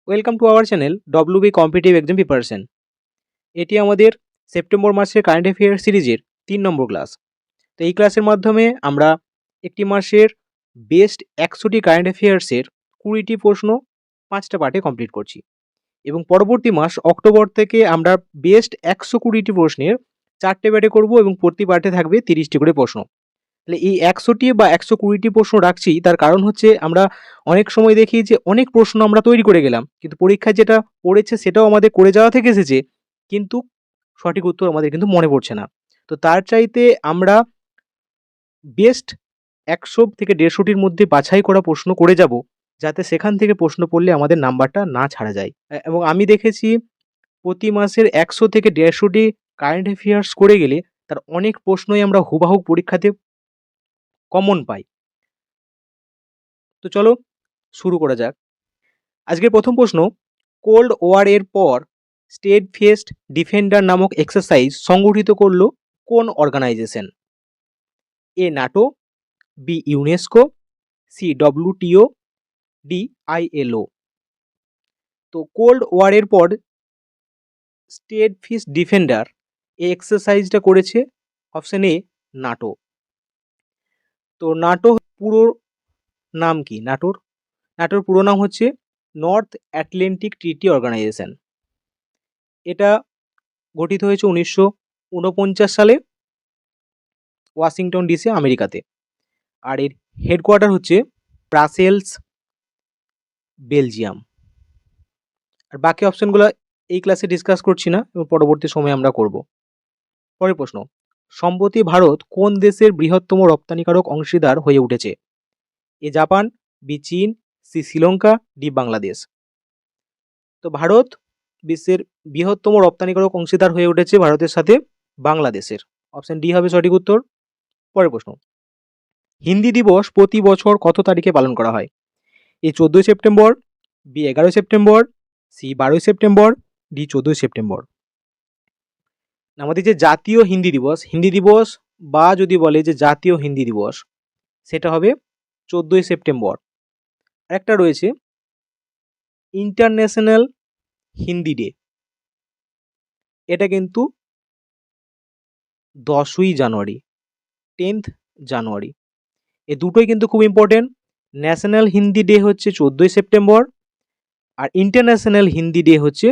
Welcome to our channel WB competitive exam preparation. এটি আমাদের September মাসের কারেন্ট অ্যাফেয়ার্স সিরিজের 3 নম্বর ক্লাস। তো এই ক্লাসের মাধ্যমে আমরা একটি মাসের বেস্ট 100টি কারেন্ট অ্যাফেয়ার্সের 20টি প্রশ্ন 5টা পার্টে কমপ্লিট করছি, এবং পরবর্তী মাস অক্টোবর থেকে আমরা বেস্ট 120টি প্রশ্নের 4টে পার্টে করব, এবং প্রতি পার্টে থাকবে 30টি করে প্রশ্ন। তাহলে এই 100টি বা 120টি প্রশ্ন রাখছি, তার কারণ হচ্ছে আমরা অনেক সময় দেখি যে অনেক প্রশ্ন আমরা তৈরি করে গেলাম, কিন্তু পরীক্ষায় যেটা পড়েছে সেটাও আমাদের করে যাওয়া থেকে এসেছে, কিন্তু সঠিক উত্তর আমাদের কিন্তু মনে পড়ছে না। তো তার চাইতে আমরা বেস্ট 100 থেকে 150টির মধ্যে বাছাই করা প্রশ্ন করে যাব, যাতে সেখান থেকে প্রশ্ন পড়লে আমাদের নাম্বারটা না ছাড়া যায়। এবং আমি দেখেছি প্রতি মাসের 100 থেকে 150টি কারেন্ট অ্যাফেয়ার্স করে গেলে তার অনেক প্রশ্নই আমরা হুবাহু পরীক্ষাতে কমন পাই। তো চলো শুরু করা যাক। আজকের প্রথম প্রশ্ন, কোল্ড ওয়ারের পর স্টেডফেস্ট ডিফেন্ডার নামক এক্সারসাইজ সংগঠিত করল কোন organisation? A NATO, B UNESCO, C WTO, D ILO. তো কোল্ড ওয়ারের পর স্টেডফেস্ট ডিফেন্ডার এই এক্সারসাইজটা করেছে অপশন এ নাটো। তো নাটো পুরো নাম কি? নাটোর পুরো নাম হচ্ছে নর্থ অ্যাটলান্টিক ট্রিটি অর্গানাইজেশন। এটা গঠিত হয়েছে 1949 সালে ওয়াশিংটন ডিসি, আমেরিকাতে। আর এর হেডকোয়ার্টার হচ্ছে ব্রাসেলস, বেলজিয়াম। আর বাকি অপশনগুলো এই ক্লাসে ডিসকাস করছি না, এবং পরবর্তী সময়ে আমরা করব। পরের প্রশ্ন, সম্প্রতি ভারত কোন দেশের বৃহত্তম রপ্তানিকারক অংশীদার হয়ে উঠেছে? এ জাপান, বি চীন, সি শ্রীলঙ্কা, ডি বাংলাদেশ। তো ভারত বিশ্বের বৃহত্তম রপ্তানিকারক অংশীদার হয়ে উঠেছে ভারতের সাথে বাংলাদেশের। অপশন ডি হবে সঠিক উত্তর। পরের প্রশ্ন, হিন্দি দিবস প্রতি বছর কত তারিখে পালন করা হয়? A 14 September, B 11 September, C 12 September, D 14 September. আমাদের যে জাতীয় হিন্দি দিবস বা যদি বলে যে জাতীয় হিন্দি দিবস, সেটা হবে 14 সেপ্টেম্বর। আরেকটা রয়েছে ইন্টারন্যাশনাল হিন্দি ডে, এটা কিন্তু 10ই জানুয়ারি, 10th জানুয়ারি। এ দুটোই কিন্তু খুব ইম্পর্টেন্ট। ন্যাশনাল হিন্দি ডে হচ্ছে 14 সেপ্টেম্বর, আর ইন্টারন্যাশনাল হিন্দি ডে হচ্ছে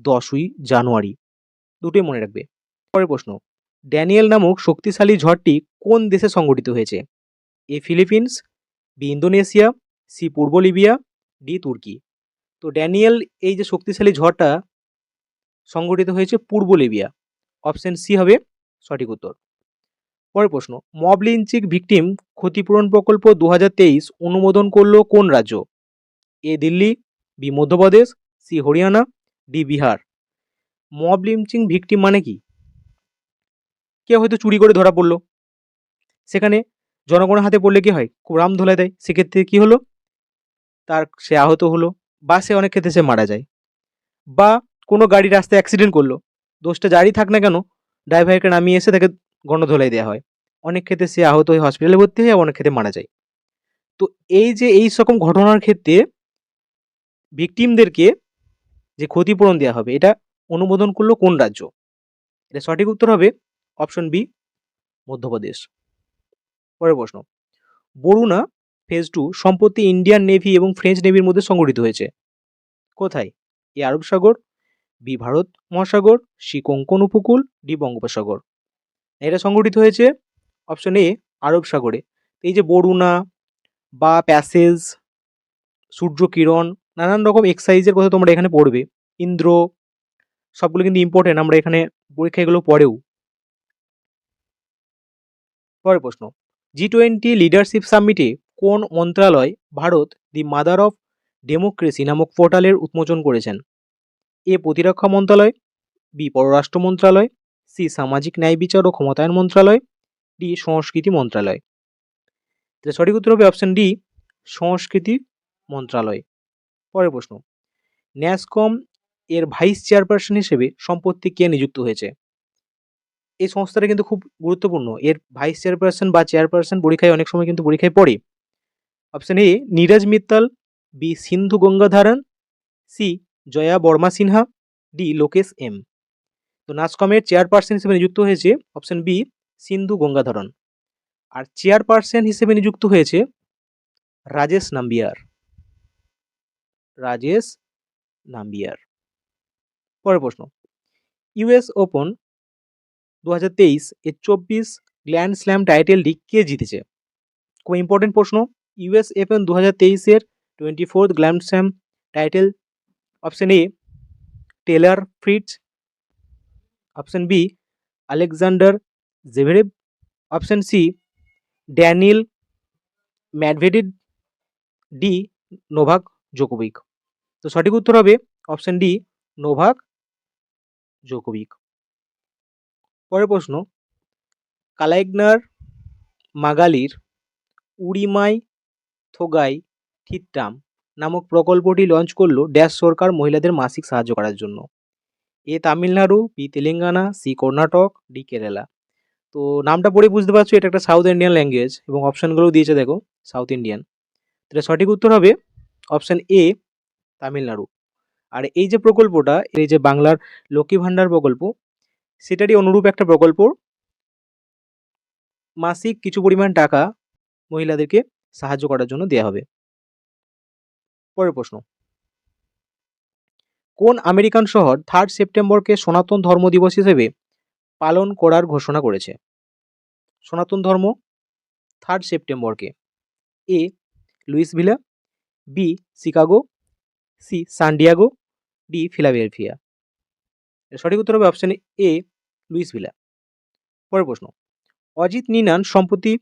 10ই জানুয়ারি। দুটোই মনে রাখবে। পরের প্রশ্ন, ড্যানিয়েল নামক শক্তিশালী ঝড়টি কোন দেশে সংঘটিত হয়েছে? এ ফিলিপিন্স, বি ইন্দোনেশিয়া, সি পূর্ব লিবিয়া, ডি তুর্কি। তো ড্যানিয়েল এই যে শক্তিশালী ঝড়টা সংঘটিত হয়েছে পূর্ব লিবিয়া। অপশন সি হবে সঠিক উত্তর। পরের প্রশ্ন, মব লিঞ্চিং ভিকটিম ক্ষতিপূরণ প্রকল্প 2023 অনুমোদন করলো কোন রাজ্য? A Delhi, B Madhya Pradesh, C Haryana, D Bihar. Mob lynching victim মানে কি? কেউ হয়তো চুরি করে ধরা পড়লো, সেখানে জনগণের হাতে পড়লে কি হয়, খুব রাম ধোলাই দেয়, সেক্ষেত্রে কি হলো, সে আহত হলো, বা সে অনেক ক্ষেত্রে সে মারা যায়। বা কোনো গাড়ি রাস্তায় অ্যাক্সিডেন্ট করলো, দোষটা যারই থাক না কেন, ড্রাইভারকে নামিয়ে এসে তাকে গণধোলাই দেওয়া হয়। অনেক ক্ষেত্রে সে আহত হয়ে হসপিটালে ভর্তি হয়, অনেক ক্ষেত্রে মারা যায়। তো এই যে এই রকম ঘটনার ক্ষেত্রে ভিকটিমদেরকে যে ক্ষতিপূরণ দেওয়া হবে, এটা অনুমোদন করলো কোন রাজ্য? এটা সঠিক উত্তর হবে অপশন বি, মধ্যপ্রদেশ। পরের প্রশ্ন, বরুণা ফেজ 2 সম্প্রতি ইন্ডিয়ান নেভি এবং ফ্রেঞ্চ নেভির মধ্যে সংঘটিত হয়েছে কোথায়? এ আরব সাগর, বি ভারত মহাসাগর, সি কোঙ্কন উপকূল, ডি বঙ্গোপসাগর। এটা সংঘটিত হয়েছে অপশন এ, আরব সাগরে। এই যে বরুণা বা প্যাসেজ, সূর্য কিরণ, নানান রকম এক্সারসাইজের কথা তোমরা এখানে পড়বে। ইন্দ্র, সবগুলো কিন্তু ইম্পর্টেন্ট, আমরা এখানে পরীক্ষাগুলো পড়েও। পরের প্রশ্ন, G20 লিডারশিপ সামিটে কোন মন্ত্রণালয় Bharat the mother of democracy নামক পোর্টালের উন্মোচন করেছেন? এ প্রতিরক্ষা মন্ত্রণালয়, বি পররাষ্ট্র মন্ত্রণালয়, সি সামাজিক ন্যায় বিচার ও ক্ষমতায়ন মন্ত্রণালয়, ডি সংস্কৃতি মন্ত্রণালয়। তাহলে সঠিক উত্তর হবে অপশন ডি, সংস্কৃতি মন্ত্রণালয়। পরের প্রশ্ন, ন্যাসকম এর ভাইস চেয়ারপারসন হিসেবে সম্প্রতি কে নিযুক্ত হয়েছে? এই সংস্থাটা কিন্তু খুব গুরুত্বপূর্ণ। এর ভাইস চেয়ারপারসন বা চেয়ারপারসন পরীক্ষায় অনেক সময় কিন্তু পরীক্ষায় পড়ে। Option A Neeraj Mittal, B Sindhu Gangadharan, C Jaya Varma Sinha, D Lokesh M. তো নাসকমের চেয়ারপারসন হিসেবে নিযুক্ত হয়েছে অপশন বি সিন্ধু গঙ্গাধরন। আর চেয়ারপারসন হিসেবে নিযুক্ত হয়েছে রাজেশ নাম্বিয়ার। রাজেশ নাম্বিয়ার। পরের প্রশ্ন, ইউএস ওপেন 2023 এর 24 গ্র্যান্ড স্ল্যাম টাইটেলটি কে জিতেছে? খুব ইম্পর্টেন্ট প্রশ্ন। ইউএস ওপেন 2023 এর 24th grand slam title option A Taylor Fritz, option B Alexander Zverev, option C Daniil Medvedev, D Novak Djokovic. তো সঠিক উত্তর হবে অপশন ডি নোভাক জোকোভিক। পরের প্রশ্ন, কালাইগনার মাগালির উড়িমাই থোগাই থিট্টাম নামক প্রকল্পটি লঞ্চ করলো ড্যাশ সরকার মহিলাদের মাসিক সাহায্য করার জন্য? A Tamil Nadu, B Telangana, C Karnataka, D Kerala. তো নামটা পড়ে বুঝতে পারছো এটা একটা সাউথ ইন্ডিয়ান ল্যাঙ্গুয়েজ এবং অপশানগুলোও দিয়েছে দেখো সাউথ ইন্ডিয়ান। এটা সঠিক উত্তর হবে অপশান এ তামিলনাড়ু। আর এই যে প্রকল্পটা, এই যে বাংলার লক্ষ্মী ভাণ্ডার প্রকল্প, সেটারই অনুরূপ একটা প্রকল্প। মাসিক কিছু পরিমাণ টাকা মহিলাদেরকে সাহায্য করার জন্য দেওয়া হবে। পরের প্রশ্ন, কোন আমেরিকান শহর 3 সেপ্টেম্বরকে সনাতন ধর্ম দিবস হিসেবে পালন করার ঘোষণা করেছে? সনাতন ধর্ম 3 সেপ্টেম্বরকে। A Louisville, B Chicago, C San Diego, D Philadelphia. সঠিক উত্তর হবে অপশন এ লুইসভিলা। পরের প্রশ্ন, অজিত নিনান সম্প্রতি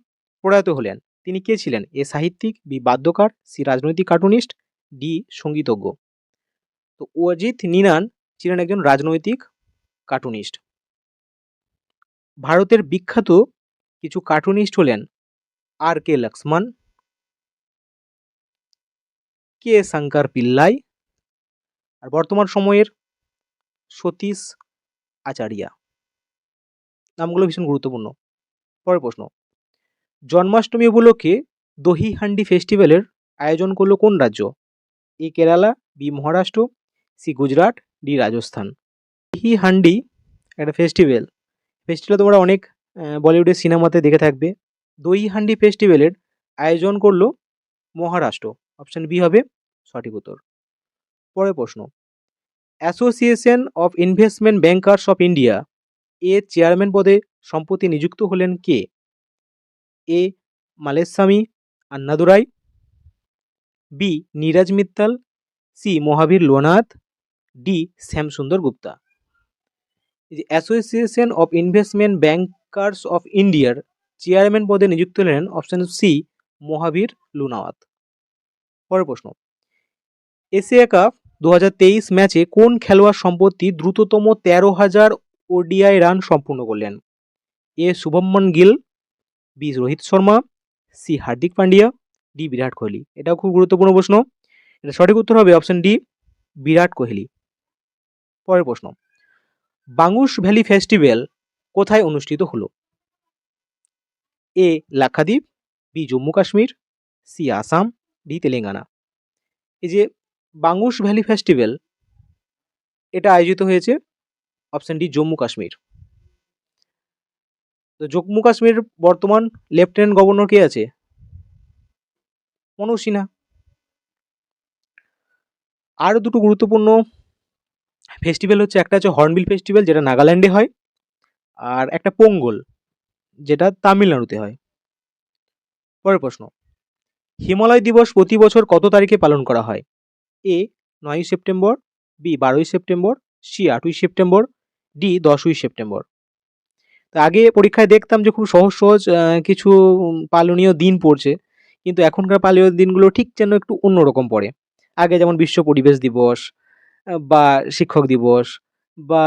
প্রয়াত হলেন, তিনি কে ছিলেন? এ সাহিত্যিক, বি বাদ্যকার, সি রাজনৈতিক কার্টুনিস্ট, ডি সঙ্গীতজ্ঞ। তো অজিত নিনান ছিলেন একজন রাজনৈতিক কার্টুনিস্ট। ভারতের বিখ্যাত কিছু কার্টুনিস্ট হলেন আর কে লক্ষ্মণ, কে শঙ্কর পিল্লাই, আর বর্তমান সময়ের সতীশ আচারিয়া। নামগুলো ভীষণ গুরুত্বপূর্ণ। পরের প্রশ্ন, জন্মাষ্টমী উপলক্ষে দহি হান্ডি ফেস্টিভ্যালের আয়োজন করলো কোন রাজ্য? A Kerala, B Maharashtra, C Gujarat, D Rajasthan. Dahi Handi একটা ফেস্টিভ্যাল তোমরা অনেক বলিউডের সিনেমাতে দেখে থাকবে। দহি হান্ডি ফেস্টিভ্যালের আয়োজন করলো মহারাষ্ট্র। অপশন বি হবে সঠিক উত্তর। পরের প্রশ্ন, association of investment bankers of India এর চেয়ারম্যান পদে সম্প্রতি নিযুক্ত হলেন কে? এ মালেস্বামী আন্নাদুরাই, বি নীরজ মিত্তাল, সি মহাবীর লোনাথ, ডি শ্যামসুন্দর গুপ্তা। এই যে association of investment bankers of ইন্ডিয়ার চেয়ারম্যান পদে নিযুক্ত হলেন অপশন সি মহাবীর লুনাওয়াত। পরের প্রশ্ন, এশিয়া কাপ 2023 ম্যাচে কোন খেলোয়াড় সম্প্রতি দ্রুততম 13,000 ওডিআই রান সম্পূর্ণ করলেন? A Shubman Gill, B Rohit Sharma, C Hardik Pandya, D Virat Kohli. এটাও খুব গুরুত্বপূর্ণ প্রশ্ন। এটা সঠিক উত্তর হবে অপশন ডি বিরাট কোহলি। পরের প্রশ্ন, বাঙ্গুস ভ্যালি ফেস্টিভ্যাল কোথায় অনুষ্ঠিত হলো? A Lakshadweep, B Jammu Kashmir, C Assam, D Telangana. এই যে বাঙ্গুস ভ্যালি ফেস্টিভ্যাল এটা আয়োজিত হয়েছে অপশন ডি জম্মু কাশ্মীর। তো জম্মু কাশ্মীর বর্তমান লেফটেন্যান্ট গভর্নর কে আছে? মনোজ সিনহা। আর দুটো গুরুত্বপূর্ণ ফেস্টিভ্যাল হচ্ছে, একটা হচ্ছে হর্নবিল ফেস্টিভ্যাল যেটা নাগাল্যান্ডে হয়, আর একটা পোঙ্গল যেটা তামিলনাড়ুতে হয়। পরের প্রশ্ন, হিমালয় দিবস প্রতি বছর কত তারিখে পালন করা হয়? A 9 September, B 12 September, C 8 September, D 10 September. তো আগে পরীক্ষায় দেখতাম যে খুব সহজ সহজ কিছু পালনীয় দিন পড়ছে, কিন্তু এখনকার পালনীয় দিনগুলো ঠিক যেন একটু অন্যরকম পড়ে। আগে যেমন বিশ্ব পরিবেশ দিবস বা শিক্ষক দিবস বা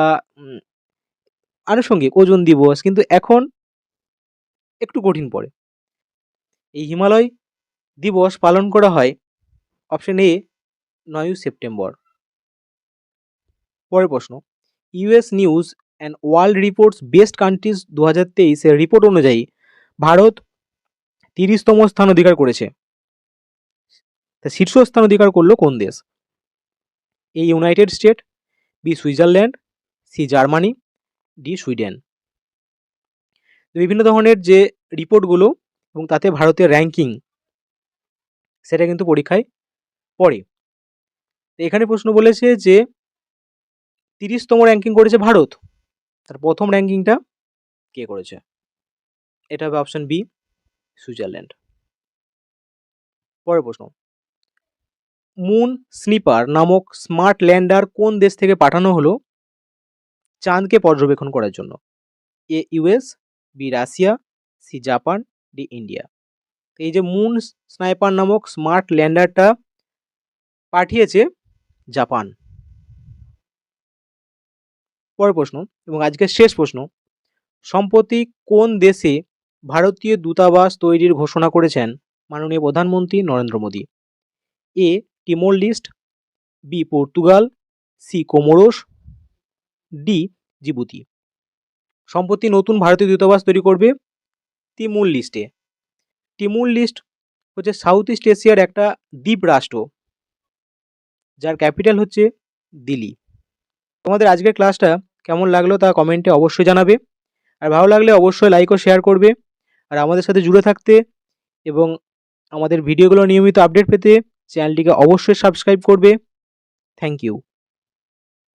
আনুষঙ্গিক ওজন দিবস, কিন্তু এখন একটু কঠিন পড়ে। এই হিমালয় দিবস পালন করা হয় অপশন এ 9 সেপ্টেম্বর। পরের প্রশ্ন, US news and world reports best countries 2023 এর রিপোর্ট অনুযায়ী ভারত 30তম স্থান অধিকার করেছে। তা শীর্ষস্থান অধিকার করলো কোন দেশ? A United State, B Switzerland, C Germany, D Sweden. বিভিন্ন ধরনের যে রিপোর্টগুলো এবং তাতে ভারতের র্যাঙ্কিং সেটা কিন্তু পরীক্ষায় পড়ে। এখানে প্রশ্ন বলেছে যে 30তম র্যাঙ্কিং করেছে ভারত, তার প্রথম র্যাঙ্কিংটা কে করেছে? এটা হবে অপশন বি, সুইজারল্যান্ড। পরের প্রশ্ন, মুন স্নিপার নামক স্মার্ট ল্যান্ডার কোন দেশ থেকে পাঠানো হলো চাঁদকে পর্যবেক্ষণ করার জন্য? A US, B Russia, C Japan, D India. এই যে মুন স্নাইপার নামক স্মার্ট ল্যান্ডারটা পাঠিয়েছে জাপান। পরের প্রশ্ন এবং আজকের শেষ প্রশ্ন, সম্প্রতি কোন দেশে ভারতীয় দূতাবাস তৈরির ঘোষণা করেছেন মাননীয় প্রধানমন্ত্রী Narendra Modi? A Timor Leste, B Portugal, C Comoros, D Djibouti. সম্প্রতি নতুন ভারতীয় দূতাবাস তৈরি করবে তিমুর লিস্টে। তিমুর লিস্ট হচ্ছে সাউথ ইস্ট এশিয়ার একটা দ্বীপ রাষ্ট্র, যার ক্যাপিটাল হচ্ছে দিল্লি। তোমাদের আজকের ক্লাসটা কেমন লাগলো তা কমেন্টে অবশ্যই জানাবে, আর ভালো লাগলে অবশ্যই লাইক ও শেয়ার করবে। আর আমাদের সাথে জুড়ে থাকতে এবং আমাদের ভিডিওগুলো নিয়মিত আপডেট পেতে চ্যানেলটিকে অবশ্যই সাবস্ক্রাইব করবে। Thank you.